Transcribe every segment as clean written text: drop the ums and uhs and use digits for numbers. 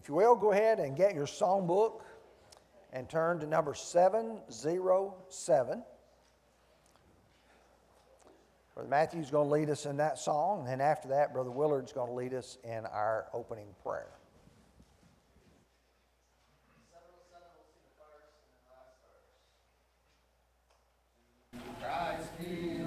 If you will, go ahead and get your songbook and turn to number 707. Brother Matthew's going to lead us in that song, and after that, Brother Willard's going to lead us in our opening prayer. Christ be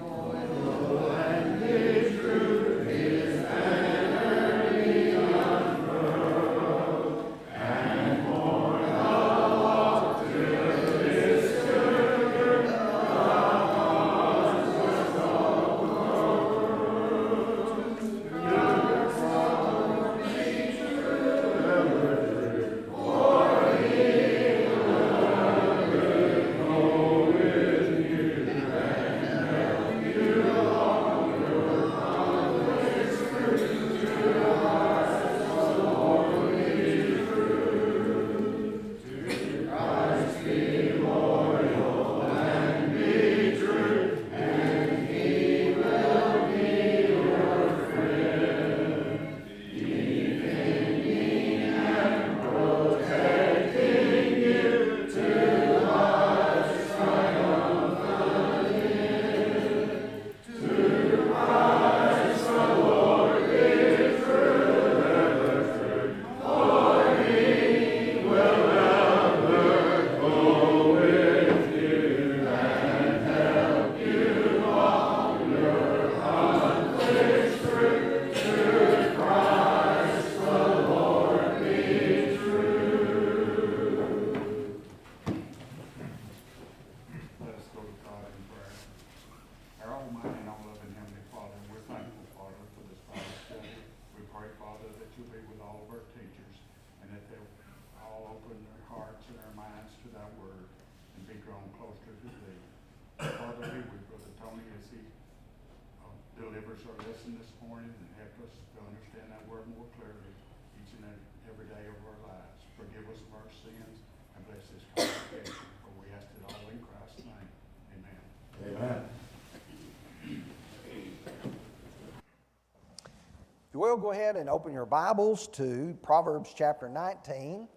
You will go ahead and open your Bibles to Proverbs chapter 19.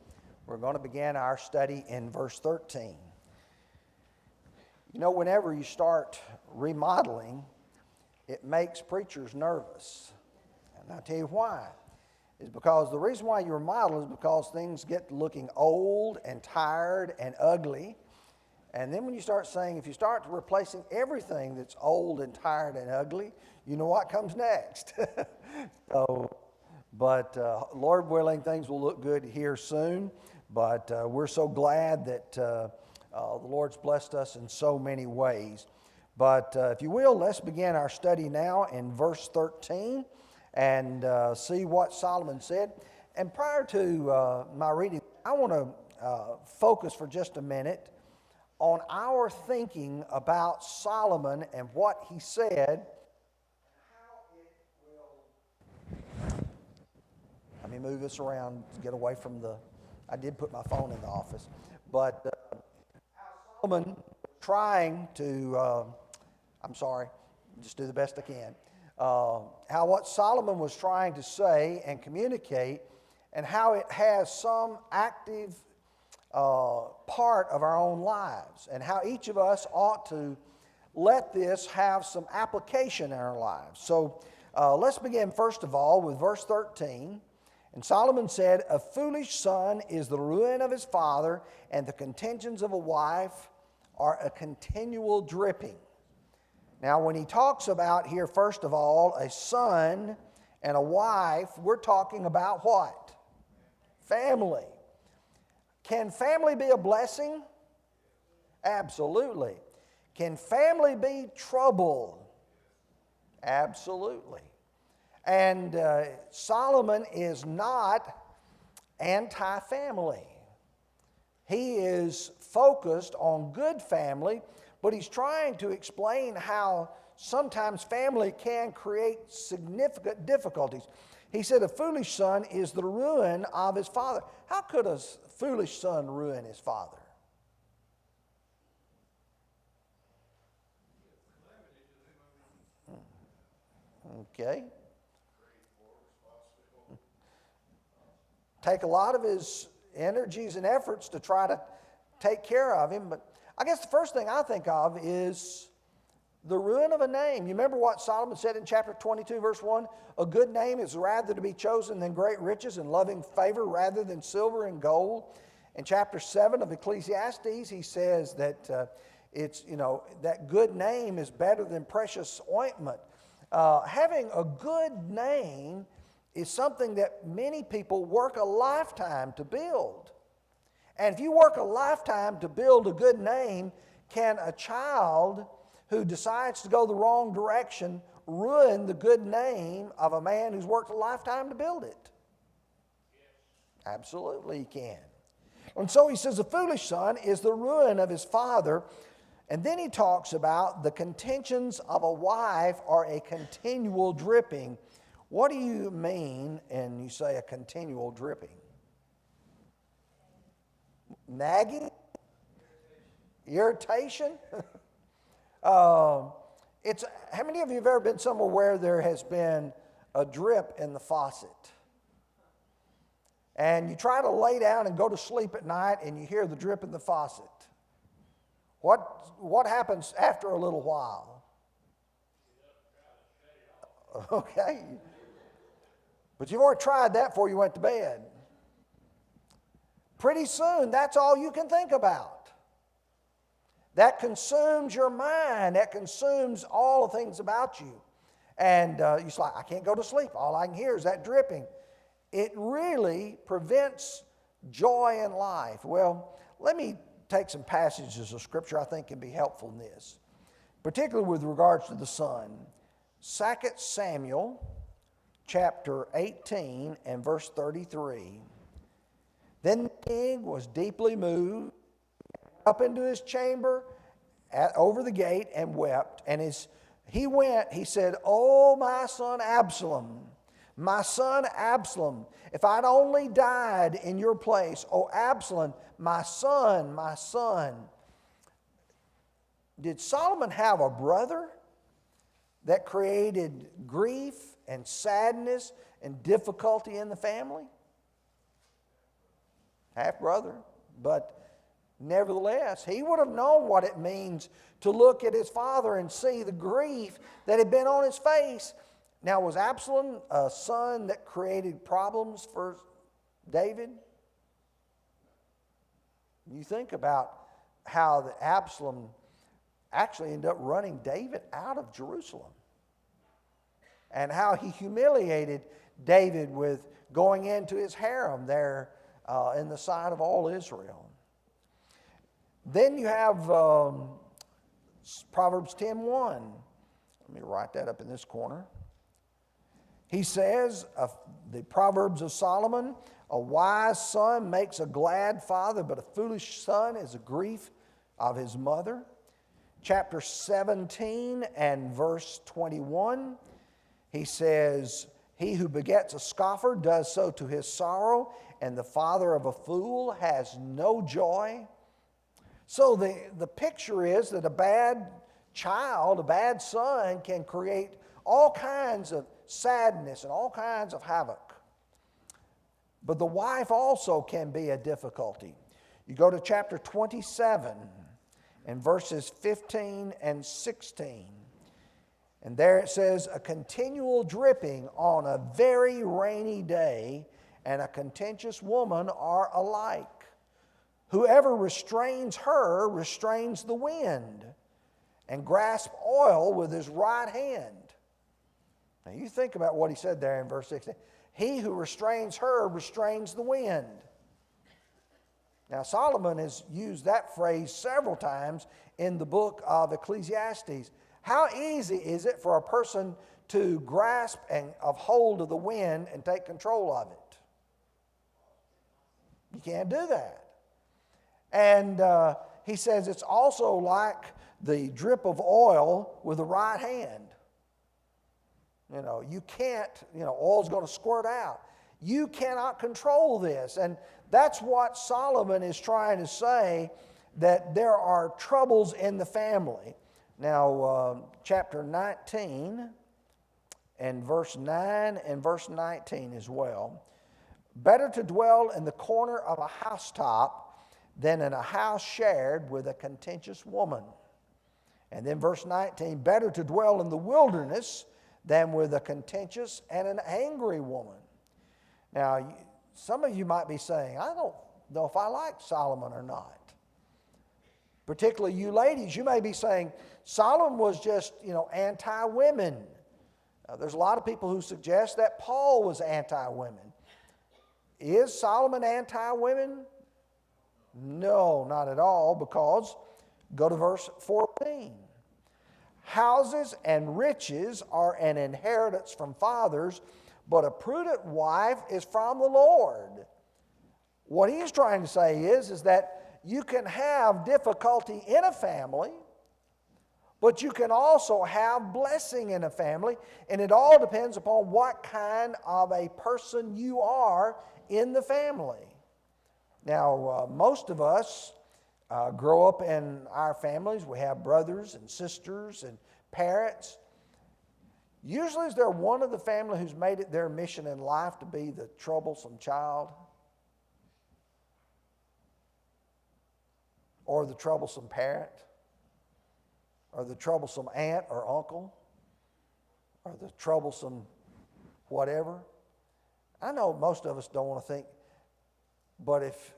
We're going to begin our study in verse 13. You know, whenever you start remodeling, it makes preachers nervous. And I'll tell you why. It's because the reason why you remodel is because things get looking old and tired and ugly. And then when you start saying, if you start replacing everything that's old and tired and ugly, you know what comes next. But Lord willing, things will look good here soon. But we're so glad that the Lord's blessed us in so many ways. But if you will, let's begin our study now in verse 13 and see what Solomon said. And prior to my reading, I want to focus for just a minute on our thinking about Solomon and what he said. Let me move this around to get away from I did put my phone in the office. But how Solomon trying to, just do the best I can. How what Solomon was trying to say and communicate, and how it has some active part of our own lives, and how each of us ought to let this have some application in our lives. So let's begin first of all with verse 13. And Solomon said, "A foolish son is the ruin of his father, and the contentions of a wife are a continual dripping." Now, when he talks about here, first of all, a son and a wife, we're talking about what? Family. Can family be a blessing? Absolutely. Can family be trouble? Absolutely. And Solomon is not anti-family. He is focused on good family, but he's trying to explain how sometimes family can create significant difficulties. He said, "A foolish son is the ruin of his father." How could a foolish son ruin his father? Okay. take a lot of his energies and efforts to try to take care of him. But I guess the first thing I think of is the ruin of a name. You remember what Solomon said in chapter 22, verse 1? A good name is rather to be chosen than great riches, and loving favor rather than silver and gold. In chapter 7 of Ecclesiastes, he says that that good name is better than precious ointment. Having a good name is something that many people work a lifetime to build. And if you work a lifetime to build a good name, can a child who decides to go the wrong direction ruin the good name of a man who's worked a lifetime to build it? Absolutely he can. And so he says a foolish son is the ruin of his father. And then he talks about the contentions of a wife are a continual dripping. What do you mean, and you say a continual dripping? Nagging? Irritation? How many of you have ever been somewhere where there has been a drip in the faucet? And you try to lay down and go to sleep at night and you hear the drip in the faucet. What happens after a little while? Okay. But you've already tried that before you went to bed. Pretty soon, that's all you can think about. That consumes your mind. That consumes all the things about you. And you're like, I can't go to sleep. All I can hear is that dripping. It really prevents joy in life. Well, let me take some passages of Scripture I think can be helpful in this, particularly with regards to the son. 2 Samuel chapter 18 and verse 33. Then the king was deeply moved, up into his chamber over the gate and wept. And he said, "Oh, my son Absalom, my son Absalom, if I'd only died in your place. Oh, Absalom, my son, my son." Did Solomon have a brother that created grief and sadness and difficulty in the family? Half brother, but nevertheless, he would have known what it means to look at his father and see the grief that had been on his face. Now, was Absalom a son that created problems for David? You think about how Absalom actually ended up running David out of Jerusalem, and how he humiliated David with going into his harem there in the sight of all Israel. Then you have Proverbs 10:1. Let me write that up in this corner. He says, the Proverbs of Solomon, a wise son makes a glad father, but a foolish son is a grief of his mother. Chapter 17 and verse 21, he says, he who begets a scoffer does so to his sorrow, and the father of a fool has no joy. So the picture is that a bad child, a bad son, can create all kinds of sadness and all kinds of havoc. But the wife also can be a difficulty. You go to chapter 27 and verses 15 and 16. And there it says, a continual dripping on a very rainy day and a contentious woman are alike. Whoever restrains her restrains the wind and grasps oil with his right hand. Now you think about what he said there in verse 16. He who restrains her restrains the wind. Now Solomon has used that phrase several times in the book of Ecclesiastes. How easy is it for a person to grasp and of hold of the wind and take control of it? You can't do that. And he says it's also like the drip of oil with the right hand. You know, you can't, oil's going to squirt out. You cannot control this. And that's what Solomon is trying to say, that there are troubles in the family. Now, chapter 19 and verse 9 and verse 19 as well. Better to dwell in the corner of a housetop than in a house shared with a contentious woman. And then verse 19, better to dwell in the wilderness than with a contentious and an angry woman. Now, some of you might be saying, I don't know if I like Solomon or not. Particularly you ladies, you may be saying, Solomon was just, anti-women. There's a lot of people who suggest that Paul was anti-women. Is Solomon anti-women? No, not at all, because go to verse 14. Houses and riches are an inheritance from fathers, but a prudent wife is from the Lord. What he's trying to say is that you can have difficulty in a family, but you can also have blessing in a family, and it all depends upon what kind of a person you are in the family. Now, most of us grow up in our families. We have brothers and sisters and parents. Usually, is there one of the family who's made it their mission in life to be the troublesome child? Or the troublesome parent? Or the troublesome aunt or uncle? Or the troublesome whatever? I know most of us don't want to think, but if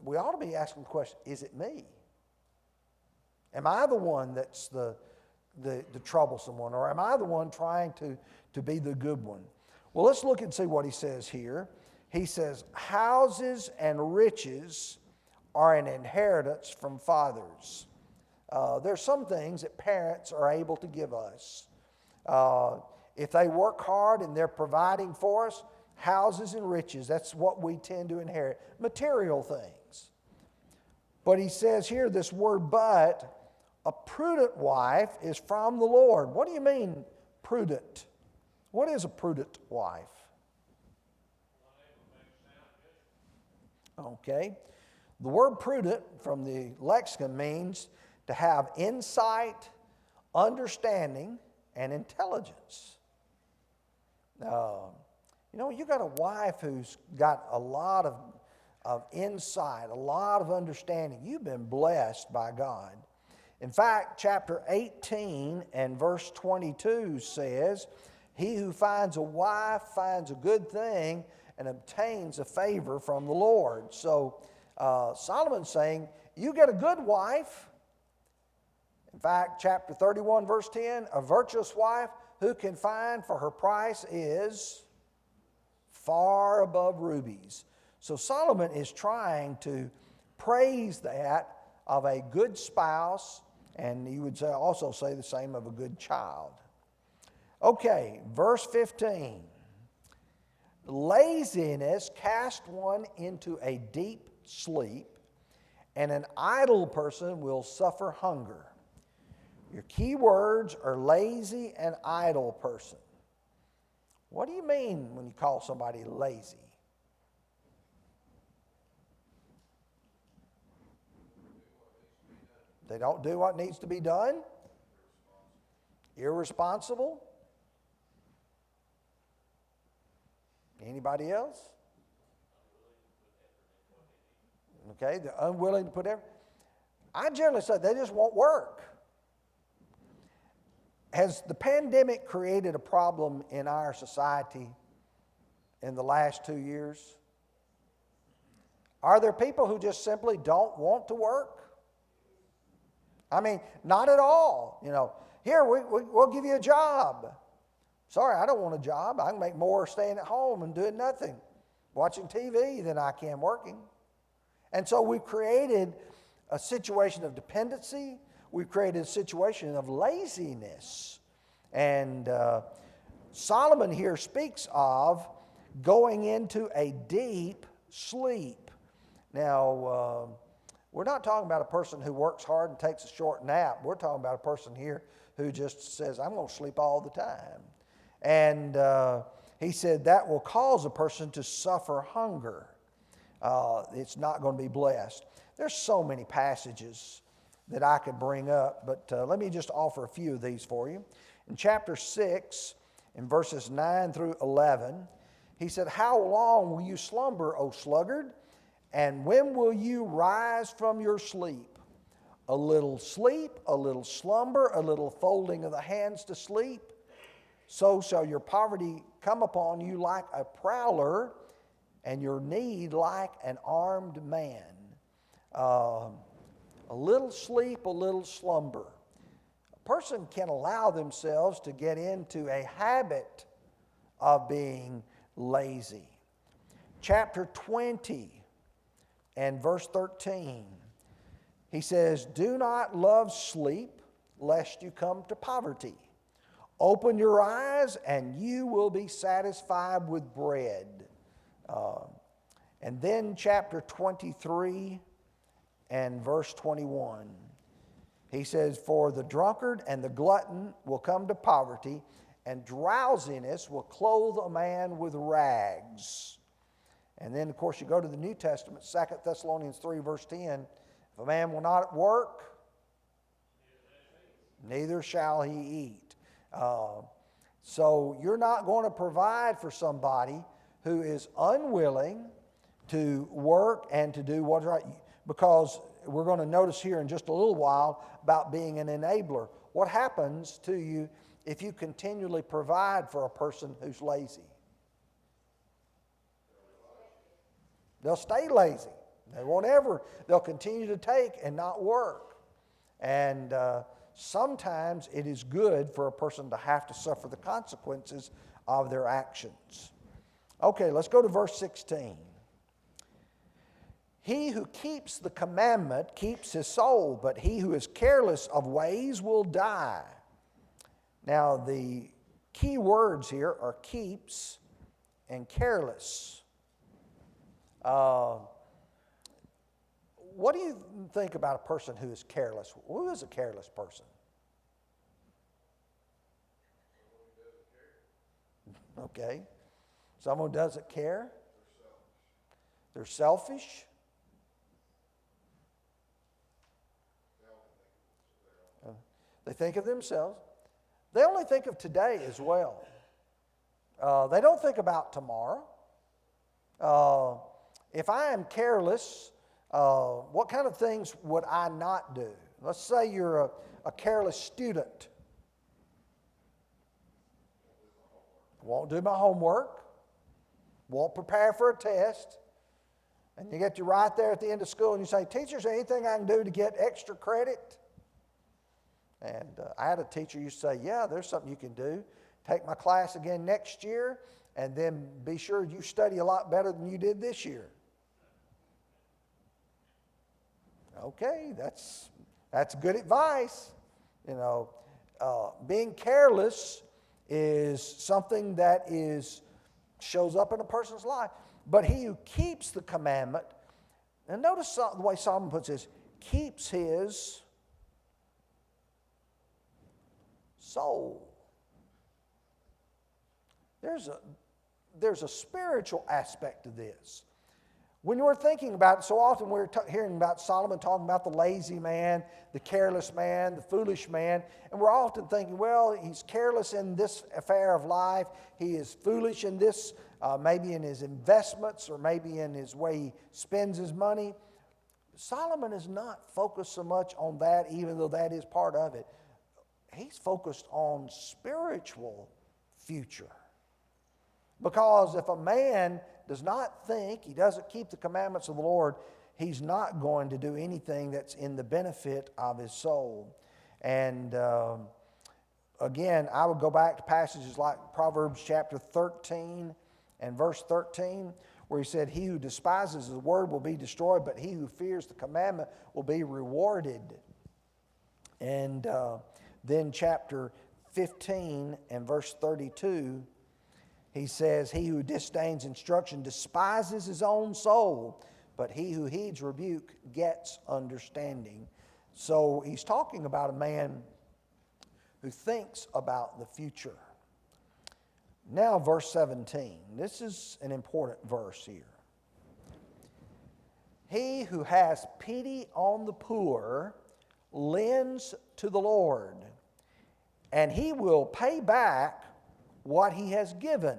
we ought to be asking the question, is it me? Am I the one that's the troublesome one? Or am I the one trying to be the good one? Well, let's look and see what he says here. He says, houses and riches are an inheritance from fathers. There's some things that parents are able to give us. If they work hard and they're providing for us, houses and riches, that's what we tend to inherit. Material things. But he says here, this word but, a prudent wife is from the Lord. What do you mean, prudent? What is a prudent wife? Okay. The word prudent from the lexicon means to have insight, understanding, and intelligence. You got a wife who's got a lot of insight, a lot of understanding. You've been blessed by God. In fact, chapter 18 and verse 22 says, he who finds a wife finds a good thing and obtains a favor from the Lord. So Solomon's saying, you get a good wife. In fact, chapter 31, verse 10, a virtuous wife who can find, for her price is far above rubies. So Solomon is trying to praise that of a good spouse, and you would also say the same of a good child. Okay, verse 15. Laziness casts one into a deep sleep, and an idle person will suffer hunger. Your key words are lazy and idle person. What do you mean when you call somebody lazy? They don't do what needs to be done? Irresponsible? Anybody else? Okay, they're unwilling to put effort. I generally say they just won't work. Has the pandemic created a problem in our society in the last 2 years? Are there people who just simply don't want to work? I mean, not at all. Here, we'll give you a job. Sorry, I don't want a job. I can make more staying at home and doing nothing, watching TV than I can working. And so we've created a situation of dependency. We've created a situation of laziness. And Solomon here speaks of going into a deep sleep. Now, we're not talking about a person who works hard and takes a short nap. We're talking about a person here who just says, I'm going to sleep all the time. And he said that will cause a person to suffer hunger. It's not going to be blessed. There's so many passages that I could bring up, but let me just offer a few of these for you. In chapter 6, in verses 9 through 11, He said, how long will you slumber, O sluggard? And when will you rise from your sleep? A little sleep, a little slumber, a little folding of the hands to sleep. So shall your poverty come upon you like a prowler, and your need like an armed man. A little sleep, a little slumber. A person can allow themselves to get into a habit of being lazy. Chapter 20 and verse 13. He says, do not love sleep, lest you come to poverty. Open your eyes, and you will be satisfied with bread. And then chapter 23 and verse 21. He says, for the drunkard and the glutton will come to poverty, and drowsiness will clothe a man with rags. And then, of course, you go to the New Testament, 2 Thessalonians 3, verse 10. If a man will not work, neither shall he eat. So you're not going to provide for somebody who is unwilling to work and to do what's right. Because we're going to notice here in just a little while about being an enabler. What happens to you if you continually provide for a person who's lazy? They'll stay lazy. They'll continue to take and not work. And sometimes it is good for a person to have to suffer the consequences of their actions. Okay, let's go to verse 16. He who keeps the commandment keeps his soul, but he who is careless of ways will die. Now, the key words here are keeps and careless. What do you think about a person who is careless? Who is a careless person? Okay. Someone who doesn't care? They're selfish. They think of themselves. They only think of today as well. They don't think about tomorrow. If I am careless, what kind of things would I not do? Let's say you're a careless student. Won't do my homework. Won't prepare for a test. And you get you right there at the end of school and you say, teacher, is there anything I can do to get extra credit? And I had a teacher who used to say, yeah, there's something you can do. Take my class again next year, and then be sure you study a lot better than you did this year. Okay, that's good advice. You know, being careless is something that shows up in a person's life. But he who keeps the commandment, and notice the way Solomon puts this, keeps his soul. There's a spiritual aspect to this. When we're thinking about it, so often we're hearing about Solomon talking about the lazy man, the careless man, the foolish man, and we're often thinking, well, he's careless in this affair of life, he is foolish in this, maybe in his investments or maybe in his way he spends his money. Solomon is not focused so much on that, even though that is part of it. He's focused on spiritual future. Because if a man does not think, he doesn't keep the commandments of the Lord, he's not going to do anything that's in the benefit of his soul. And again, I would go back to passages like Proverbs chapter 13 and verse 13, where he said, he who despises the word will be destroyed, but he who fears the commandment will be rewarded. And then chapter 15 and verse 32, he says, he who disdains instruction despises his own soul, but he who heeds rebuke gets understanding. So he's talking about a man who thinks about the future. Now verse 17. This is an important verse here. He who has pity on the poor lends to the Lord, and he will pay back what he has given.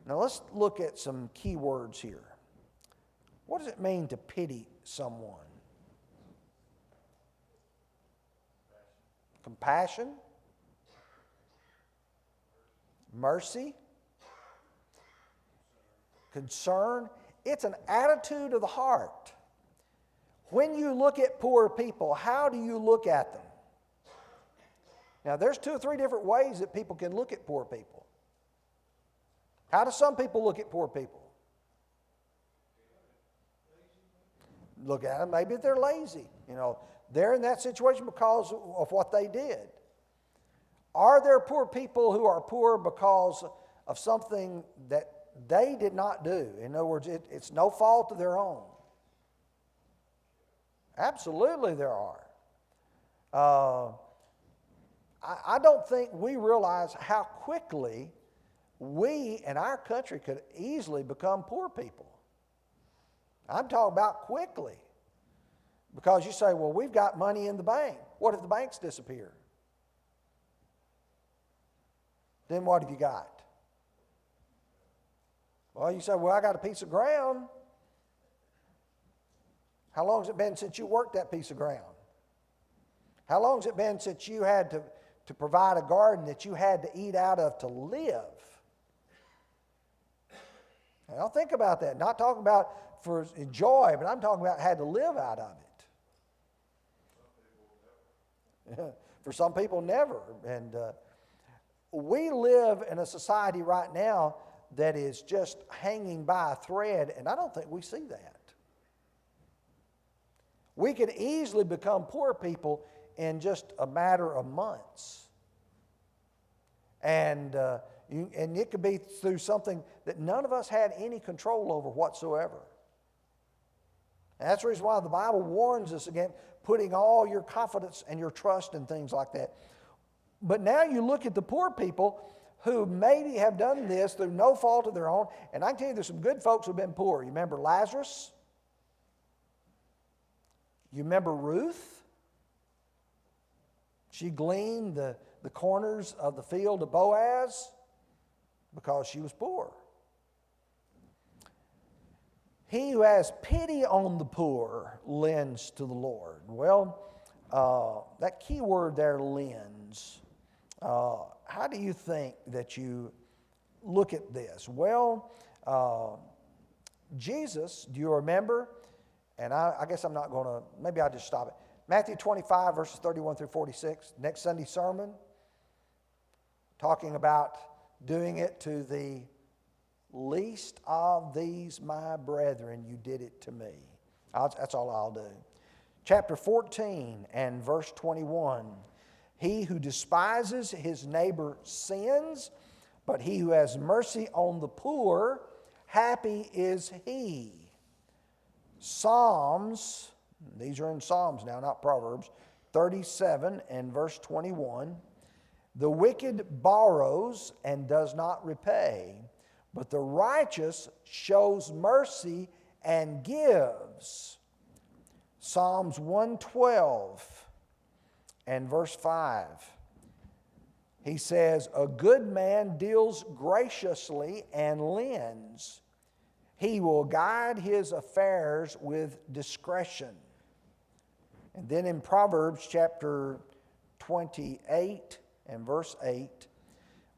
Now let's look at some key words here. What does it mean to pity someone? Compassion, mercy, concern. It's an attitude of the heart. When you look at poor people, how do you look at them? Now, there's 2 or 3 different ways that people can look at poor people. How do some people look at poor people? Look at them, maybe they're lazy. They're in that situation because of what they did. Are there poor people who are poor because of something that they did not do? In other words, it's no fault of their own. Absolutely there are. I don't think we realize how quickly we in our country could easily become poor people. I'm talking about quickly. Because you say, well, we've got money in the bank. What if the banks disappear? Then what have you got? Well, you say, well, I got a piece of ground. How long has it been since you worked that piece of ground? How long has it been since you had to provide a garden that you had to eat out of to live? Now think about that. Not talking about for joy, but I'm talking about had to live out of it. For some people, never. And we live in a society right now that is just hanging by a thread, and I don't think we see that. We could easily become poor people in just a matter of months. And it could be through something that none of us had any control over whatsoever. And that's the reason why the Bible warns us against putting all your confidence and your trust in things like that. But now you look at the poor people who maybe have done this through no fault of their own. And I can tell you there's some good folks who have been poor. You remember Lazarus? You remember Ruth? She gleaned the corners of the field of Boaz because she was poor. He who has pity on the poor lends to the Lord. Well, that key word there, lends. How do you think that you look at this? Well, Jesus, do you remember? And I guess I'm not going to, maybe I'll just stop it. Matthew 25, verses 31 through 46, next Sunday's sermon, talking about doing it to the least of these my brethren, you did it to me. That's all I'll do. Chapter 14 and verse 21. He who despises his neighbor sins, but he who has mercy on the poor, happy is he. Psalms, these are in Psalms now, not Proverbs, 37 and verse 21. The wicked borrows and does not repay, but the righteous shows mercy and gives. Psalms 112 and verse 5. He says, a good man deals graciously and lends. He will guide his affairs with discretion. And then in Proverbs chapter 28 and verse 8,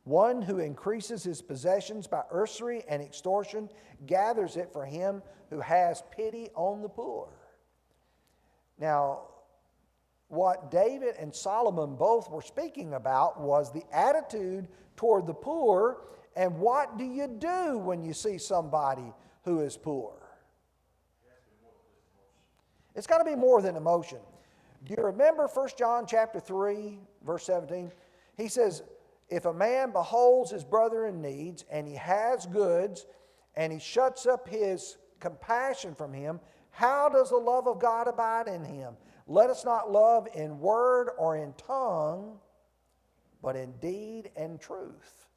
one who increases his possessions by usury and extortion gathers it for him who has pity on the poor. Now, what David and Solomon both were speaking about was the attitude toward the poor, and what do you do when you see somebody who is poor? It's got to be more than emotion. Do you remember 1 John chapter 3, verse 17? He says, if a man beholds his brother in needs, and he has goods, and he shuts up his compassion from him, how does the love of God abide in him? Let us not love in word or in tongue, but in deed and truth.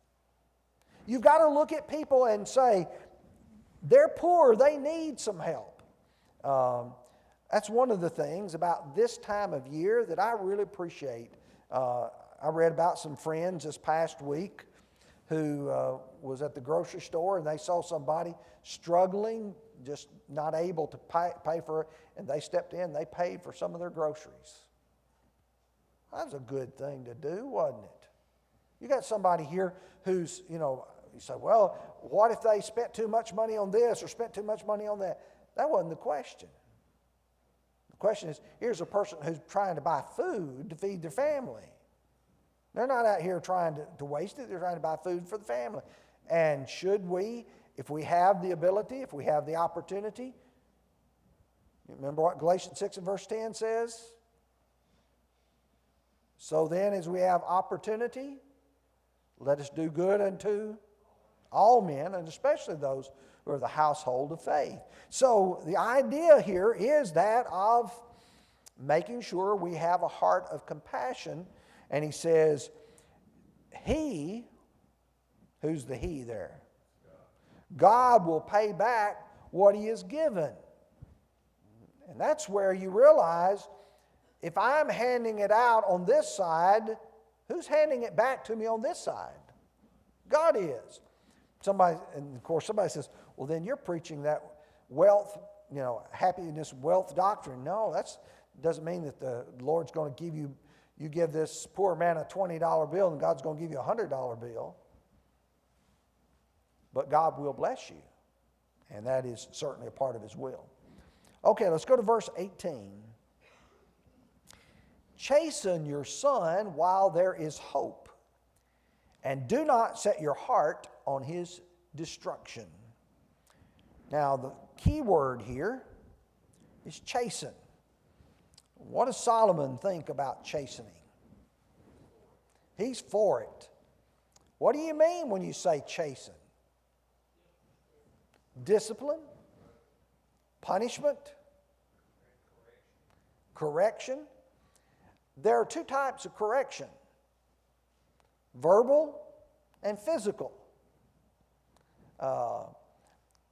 You've got to look at people and say, they're poor, they need some help. That's one of the things about this time of year that I really appreciate. I read about some friends this past week who was at the grocery store, and they saw somebody struggling, just not able to pay for it, and they stepped in, they paid for some of their groceries. That was a good thing to do, wasn't it? You got somebody here who's, you say, well, what if they spent too much money on this or spent too much money on that? That wasn't the question. The question is, here's a person who's trying to buy food to feed their family. They're not out here trying to waste it. They're trying to buy food for the family. And should we, if we have the ability, if we have the opportunity, you remember what Galatians 6 and verse 10 says? So then, as we have opportunity, let us do good unto all men, and especially those who are the household of faith. So the idea here is that of making sure we have a heart of compassion. And he says, he, who's the he there? God will pay back what he has given. And that's where you realize, if I'm handing it out on this side, who's handing it back to me on this side? God is. Somebody, and of course somebody says, well, then you're preaching that wealth, happiness, wealth doctrine. No, that doesn't mean that the Lord's going to give you give this poor man a $20 bill and God's going to give you a $100 bill. But God will bless you. And that is certainly a part of his will. Okay, let's go to verse 18. Chasten your son while there is hope, and do not set your heart on his destruction. Now, the key word here is chasten. What does Solomon think about chastening? He's for it. What do you mean when you say chasten? Discipline? Punishment? Correction? There are two types of correction: verbal and physical.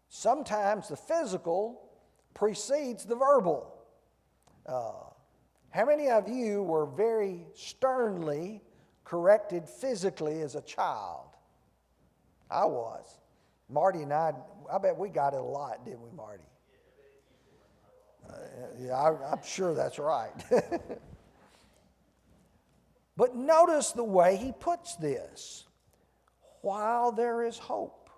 Sometimes the physical precedes the verbal. How many of you were very sternly corrected physically as a child? I was. Marty and I bet we got it a lot, didn't we, Marty? Yeah, I'm sure that's right. But notice the way he puts this. While there is hope.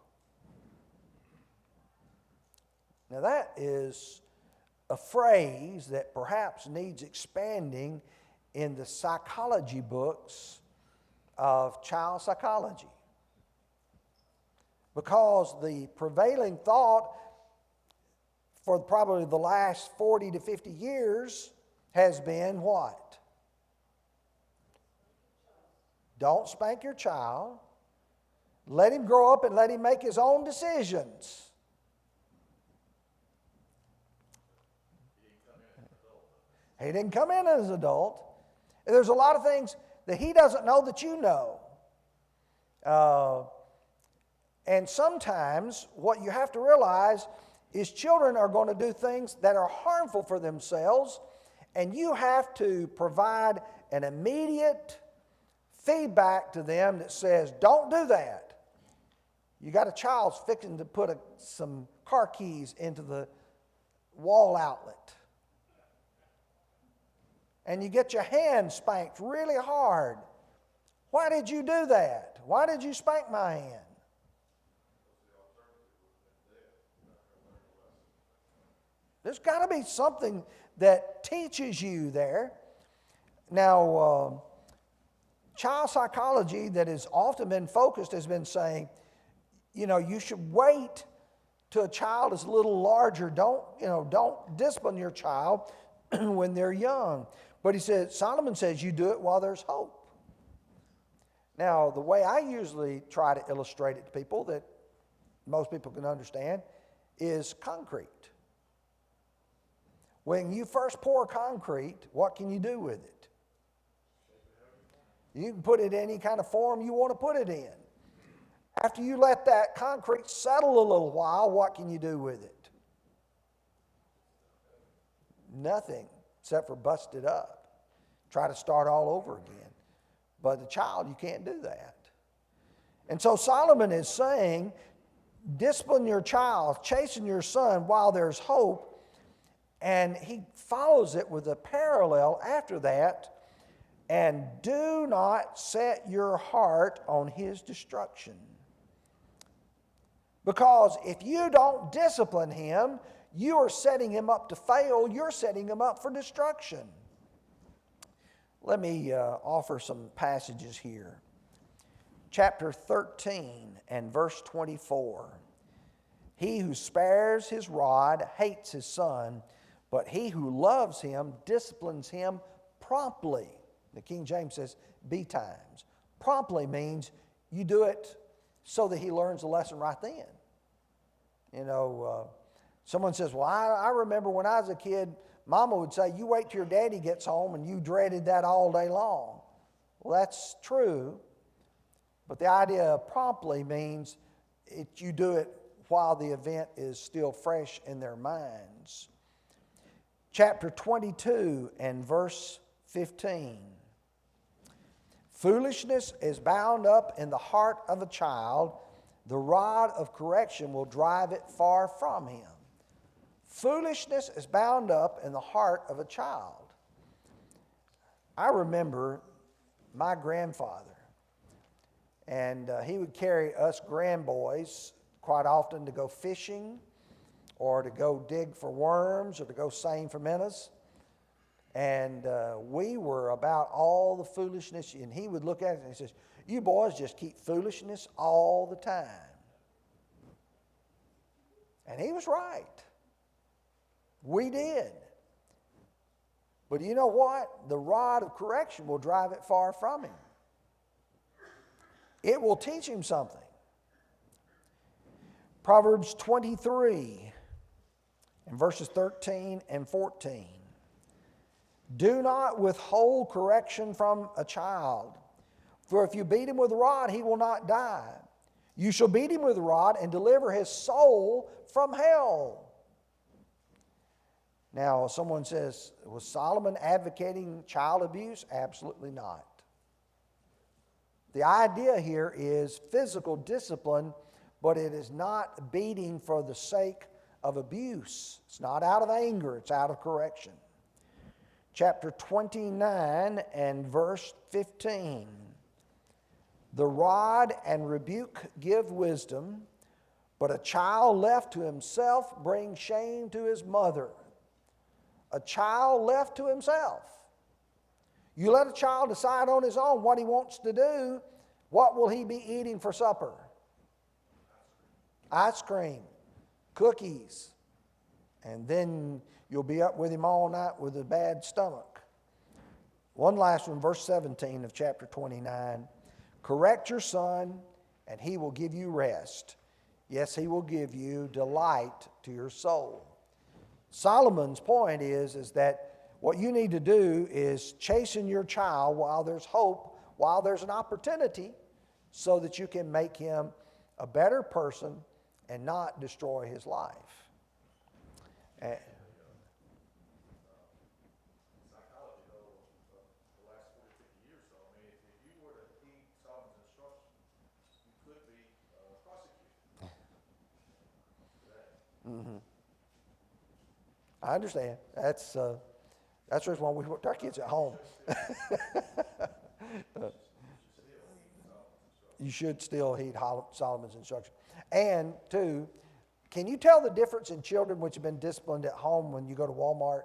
Now that is a phrase that perhaps needs expanding in the psychology books of child psychology. Because the prevailing thought for probably the last 40 to 50 years has been what? Don't spank your child. Let him grow up and let him make his own decisions. He didn't come in as an adult. There's a lot of things that he doesn't know that you know. And sometimes what you have to realize is children are going to do things that are harmful for themselves, and you have to provide an immediate feedback to them that says, don't do that. You got a child fixing to put some car keys into the wall outlet. And you get your hand spanked really hard. Why did you do that? Why did you spank my hand? There's got to be something that teaches you there. Now, child psychology that has often been focused has been saying, you should wait till a child is a little larger. Don't discipline your child when they're young. But Solomon says you do it while there's hope. Now, the way I usually try to illustrate it to people that most people can understand is concrete. When you first pour concrete, what can you do with it? You can put it in any kind of form you want to put it in. After you let that concrete settle a little while, what can you do with it? Nothing, except for bust it up. Try to start all over again. But the child, you can't do that. And so Solomon is saying, discipline your child, chasten your son while there's hope. And he follows it with a parallel after that. And do not set your heart on his destruction. Because if you don't discipline him, you are setting him up to fail. You're setting him up for destruction. Let me offer some passages here. Chapter 13 and verse 24. He who spares his rod hates his son, but he who loves him disciplines him promptly. The King James says, betimes. Promptly means you do it so that he learns the lesson right then. You know, someone says, well, I remember when I was a kid, Mama would say, you wait till your daddy gets home, and you dreaded that all day long. Well, that's true. But the idea of promptly means you do it while the event is still fresh in their minds. Chapter 22 and verse 15. Foolishness is bound up in the heart of a child. The rod of correction will drive it far from him. Foolishness is bound up in the heart of a child. I remember my grandfather, and he would carry us grandboys quite often to go fishing or to go dig for worms or to go seine for minnows. And we were about all the foolishness, and he would look at it and he says, you boys just keep foolishness all the time. And he was right. We did. But you know what? The rod of correction will drive it far from him. It will teach him something. Proverbs 23 and verses 13 and 14. Do not withhold correction from a child, for if you beat him with a rod, he will not die. You shall beat him with a rod and deliver his soul from hell. Now, someone says, was Solomon advocating child abuse? Absolutely not. The idea here is physical discipline, but it is not beating for the sake of abuse. It's not out of anger, it's out of correction. Chapter 29 and verse 15. The rod and rebuke give wisdom, but a child left to himself brings shame to his mother. A child left to himself. You let a child decide on his own what he wants to do, what will he be eating for supper? Ice cream, cookies, and then you'll be up with him all night with a bad stomach. One last one, verse 17 of chapter 29. Correct your son, and he will give you rest. Yes, he will give you delight to your soul. Solomon's point is that what you need to do is chasten your child while there's hope, while there's an opportunity, so that you can make him a better person and not destroy his life. Mm-hmm. I understand. That's the reason why we put our kids at home. You should still heed Solomon's instruction. And two, can you tell the difference in children which have been disciplined at home when you go to Walmart?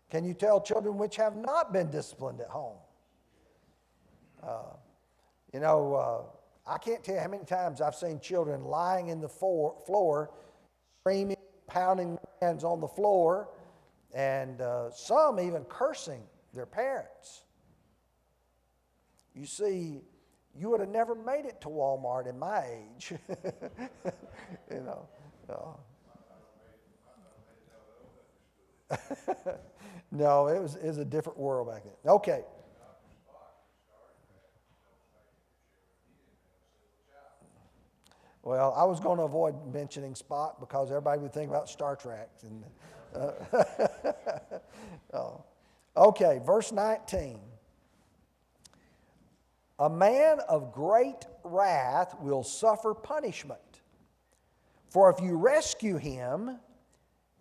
Can you tell children which have not been disciplined at home? I can't tell you how many times I've seen children lying in the floor, screaming, pounding their hands on the floor, and some even cursing their parents. You see, you would have never made it to Walmart in my age. No, it was a different world back then. Okay. Well, I was going to avoid mentioning Spock because everybody would think about Star Trek. Okay, verse 19. A man of great wrath will suffer punishment. For if you rescue him,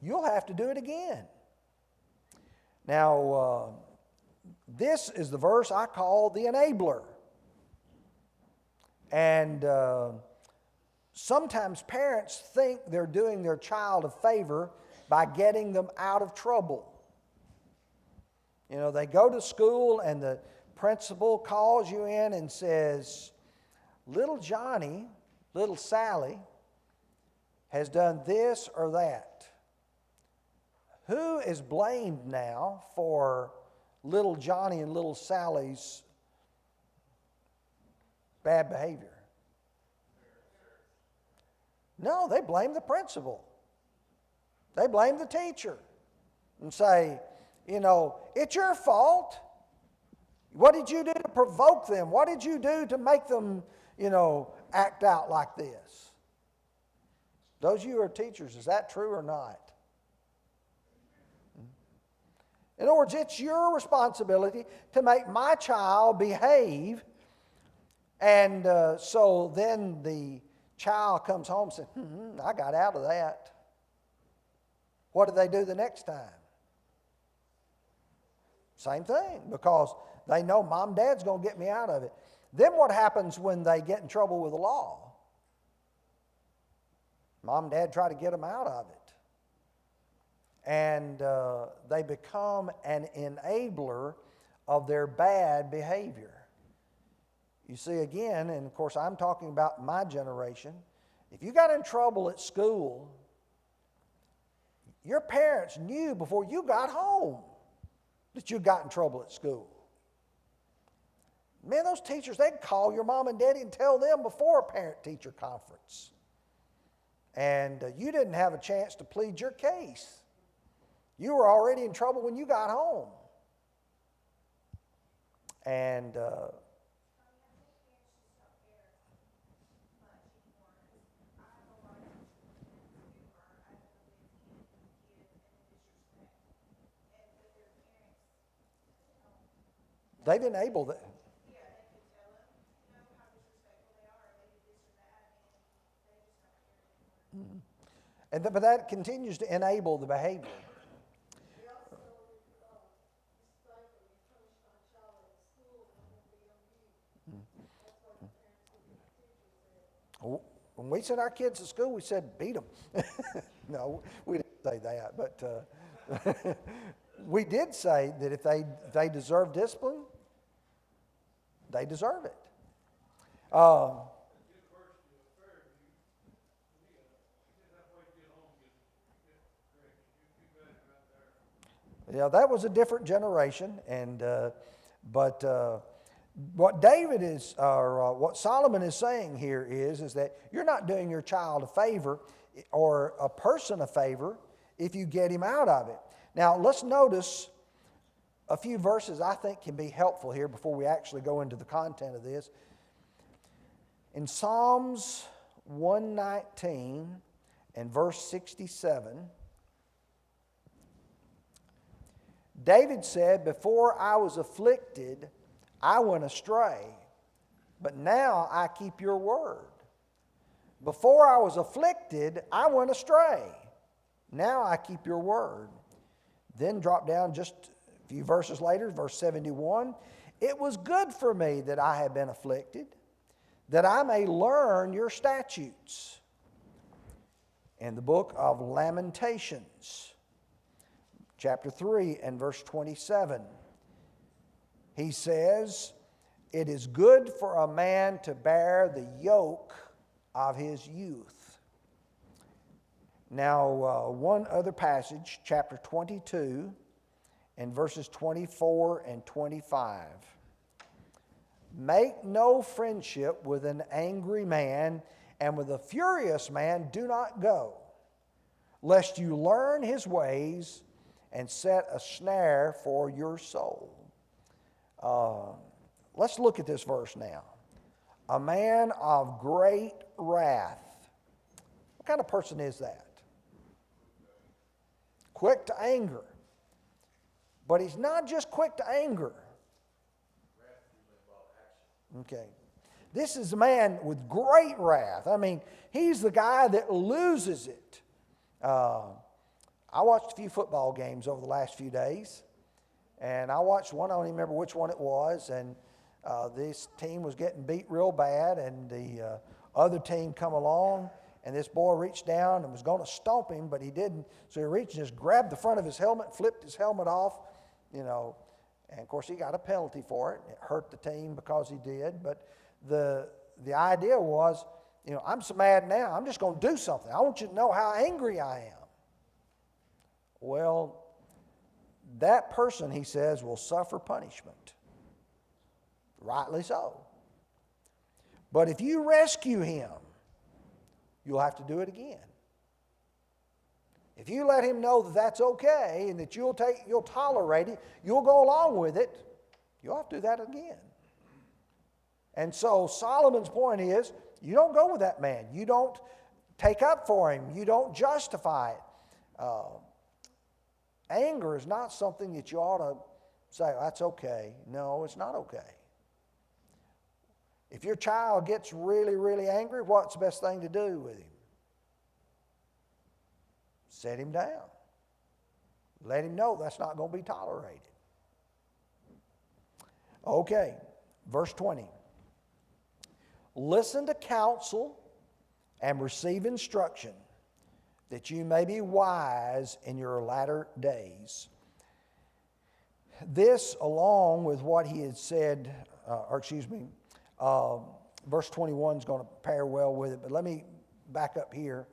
you'll have to do it again. Now, this is the verse I call the enabler. And sometimes parents think they're doing their child a favor by getting them out of trouble. You know, they go to school and the principal calls you in and says, little Johnny, little Sally has done this or that. Who is blamed now for little Johnny and little Sally's bad behavior? No, they blame the principal. They blame the teacher and say, you know, it's your fault. What did you do to provoke them? What did you do to make them, you know, act out like this? Those of you who are teachers, is that true or not? In other words, it's your responsibility to make my child behave. And so then the child comes home and says, I got out of that. What do they do the next time? Same thing, because they know mom and dad's going to get me out of it. Then what happens when they get in trouble with the law? Mom and dad try to get them out of it. And they become an enabler of their bad behavior. You see, again, and of course I'm talking about my generation, if you got in trouble at school, your parents knew before you got home that you got in trouble at school. Man, those teachers, they'd call your mom and daddy and tell them before a parent-teacher conference. And you didn't have a chance to plead your case. You were already in trouble when you got home. And they've enabled it. But that continues to enable the behavior. When we sent our kids to school, we said, beat them. No, we didn't say that. But we did say that if they deserve discipline, they deserve it. Yeah, that was a different generation, and but what David is, or what Solomon is saying here is that you're not doing your child a favor or a person a favor if you get him out of it. Now, let's notice a few verses I think can be helpful here before we actually go into the content of this. In Psalms 119 and verse 67, David said, before I was afflicted, I went astray, but now I keep your word. Before I was afflicted, I went astray. Now I keep your word. Then drop down just a few verses later, verse 71. It was good for me that I had been afflicted, that I may learn your statutes. In the book of Lamentations, chapter 3 and verse 27, he says, it is good for a man to bear the yoke of his youth. Now, one other passage, chapter 22 and verses 24 and 25. Make no friendship with an angry man, and with a furious man do not go, lest you learn his ways and set a snare for your soul. Let's look at this verse now. A man of great wrath. What kind of person is that? Quick to anger. But he's not just quick to anger. Okay. This is a man with great wrath. I mean, he's the guy that loses it. I watched a few football games over the last few days, and I watched one, I don't even remember which one it was, and this team was getting beat real bad, and the other team come along, and this boy reached down and was going to stomp him, but he didn't. So he reached and just grabbed the front of his helmet, flipped his helmet off, and of course he got a penalty for it. It hurt the team because he did, but the idea was, I'm so mad now, I'm just going to do something. I want you to know how angry I am. Well, that person, he says, will suffer punishment. Rightly so. But if you rescue him, you'll have to do it again. If you let him know that that's okay and that you'll tolerate it, you'll go along with it, you'll have to do that again. And so Solomon's point is, you don't go with that man. You don't take up for him. You don't justify it. Anger is not something that you ought to say, that's okay. No, it's not okay. If your child gets really, really angry, what's the best thing to do with him? Set him down. Let him know that's not going to be tolerated. Okay, verse 20. Listen to counsel and receive instruction, that you may be wise in your latter days. This, along with what he had said, verse 21 is going to pair well with it, but let me back up here.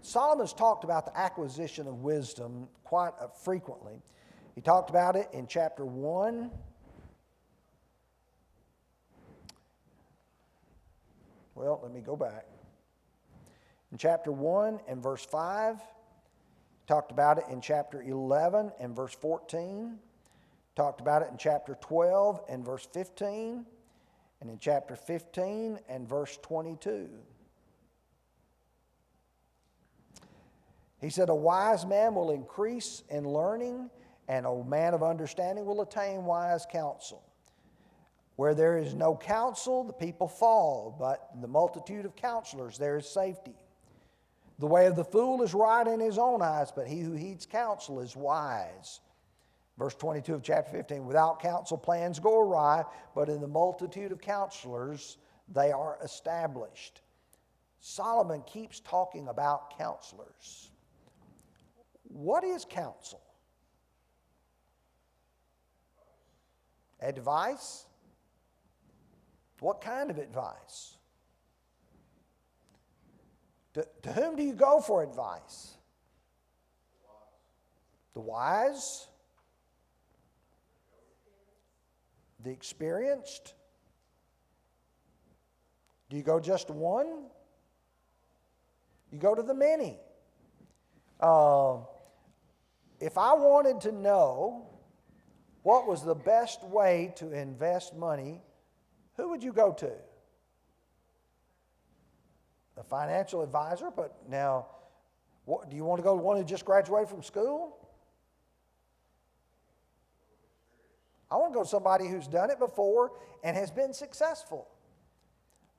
Solomon's talked about the acquisition of wisdom quite frequently. He talked about it in chapter 1. Well, let me go back. In chapter 1 and verse 5, talked about it in chapter 11 and verse 14, talked about it in chapter 12 and verse 15, and in chapter 15 and verse 22. He said, a wise man will increase in learning, and a man of understanding will attain wise counsel. Where there is no counsel, the people fall, but in the multitude of counselors there is safety. The way of the fool is right in his own eyes, but he who heeds counsel is wise. Verse 22 of chapter 15, without counsel plans go awry, but in the multitude of counselors they are established. Solomon keeps talking about counselors. What is counsel? Advice? What kind of advice? To whom do you go for advice? The wise? The experienced? Do you go just to one? You go to the many. If I wanted to know what was the best way to invest money, who would you go to? A financial advisor, but now, do you want to go to one who just graduated from school? I want to go to somebody who's done it before and has been successful.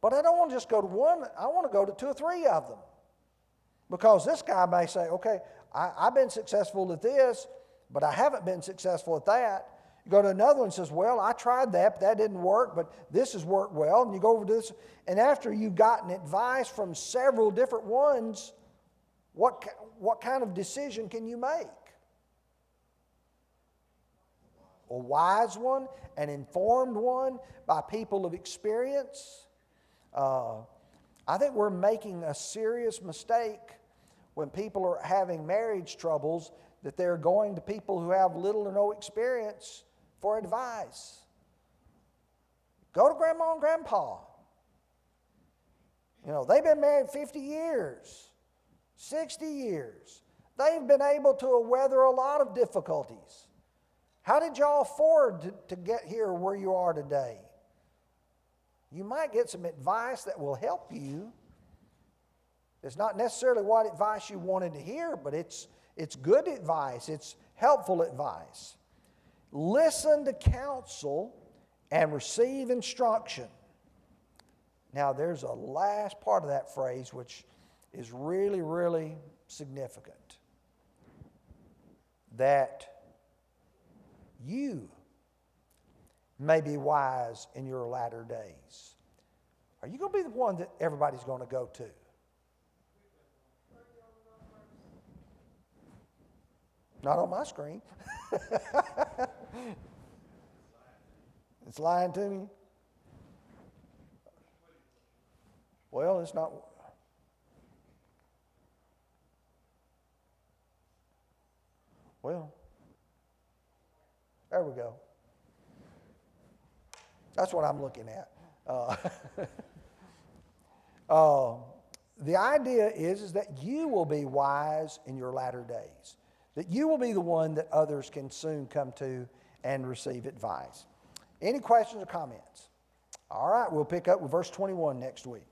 But I don't want to just go to one, I want to go to 2 or 3 of them. Because this guy may say, okay, I've been successful at this, but I haven't been successful at that. You go to another one and says, well, I tried that, but that didn't work, but this has worked well. And you go over to this, and after you've gotten advice from several different ones, what kind of decision can you make? A wise one, an informed one by people of experience. I think we're making a serious mistake when people are having marriage troubles, that they're going to people who have little or no experience for advice. Go to grandma and grandpa. They've been married 50 years, 60 years. They've been able to weather a lot of difficulties. How did y'all afford to get here where you are today? You might get some advice that will help you. It's not necessarily what advice you wanted to hear, but it's good advice. It's helpful advice. Listen to counsel and receive instruction. Now, there's a last part of that phrase which is really, really significant. That you may be wise in your latter days. Are you going to be the one that everybody's going to go to? Not on my screen. It's lying to me. Well, it's not. Well, there we go. That's what I'm looking at. The idea is that you will be wise in your latter days. That you will be the one that others can soon come to and receive advice. Any questions or comments? All right, we'll pick up with verse 21 next week.